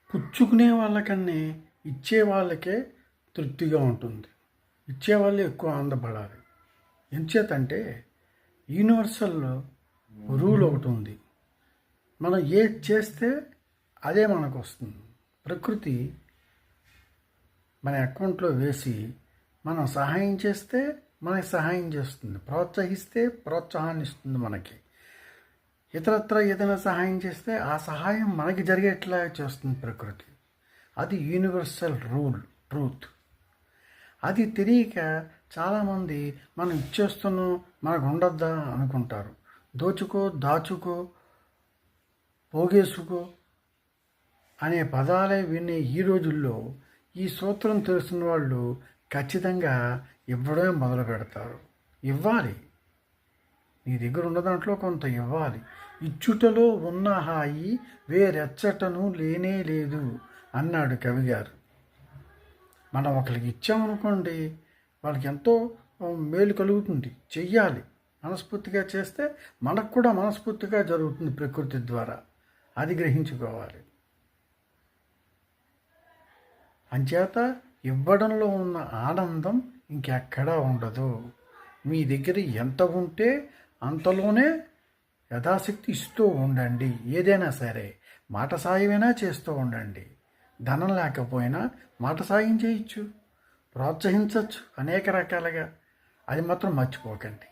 పుచ్చుకునే వాళ్ళకన్నా ఇచ్చే వాళ్ళకే తృప్తిగా ఉంటుంది. ఇచ్చేవాళ్ళు ఎక్కువ ఆనందపడాలి. ఎంచేతంటే యూనివర్సల్ రూల్ ఒకటి ఉంది. మనం ఏది చేస్తే అదే మనకు వస్తుంది. ప్రకృతి మన అకౌంట్లో వేసి మనం సహాయం చేస్తే మనకి సహాయం చేస్తుంది, ప్రోత్సహిస్తే ప్రోత్సాహాన్ని ఇస్తుంది మనకి. ఇతరత్ర ఏదైనా సహాయం చేస్తే ఆ సహాయం మనకి జరిగేట్లా చేస్తుంది ప్రకృతి. అది యూనివర్సల్ రూల్, ట్రూత్. అది తెలియక చాలామంది మనం ఇచ్చేస్తున్నాం మనకు ఉండద్దా అనుకుంటారు. దోచుకో, దాచుకో, పోగేసుకో అనే పదాలే వినే ఈ రోజుల్లో ఈ సూత్రం తెలిసిన వాళ్ళు ఖచ్చితంగా ఇవ్వడమే మొదలు పెడతారు. ఇవ్వాలి, నీ దగ్గర ఉన్న దాంట్లో కొంత ఇవ్వాలి. ఇచ్చుటలో ఉన్న హాయి వేరెచ్చటను లేనే లేదు అన్నాడు కవిగారు. మనం ఒకరికి ఇచ్చామనుకోండి, వాళ్ళకి ఎంతో మేలు కలుగుతుంది. చెయ్యాలి, మనస్ఫూర్తిగా చేస్తే మనకు కూడా మనస్ఫూర్తిగా జరుగుతుంది ప్రకృతి ద్వారా. అది గ్రహించుకోవాలి. అంచేత ఇవ్వడంలో ఉన్న ఆనందం ఇంకెక్కడా ఉండదు. మీ దగ్గర ఎంత ఉంటే అంతలోనే యథాశక్తి ఇస్తూ ఉండండి. ఏదైనా సరే మాట సాయమైనా చేస్తూ ఉండండి. ధనం లేకపోయినా మాట సాయం చేయొచ్చు, ప్రోత్సహించవచ్చు అనేక రకాలుగా. అది మాత్రం మర్చిపోకండి.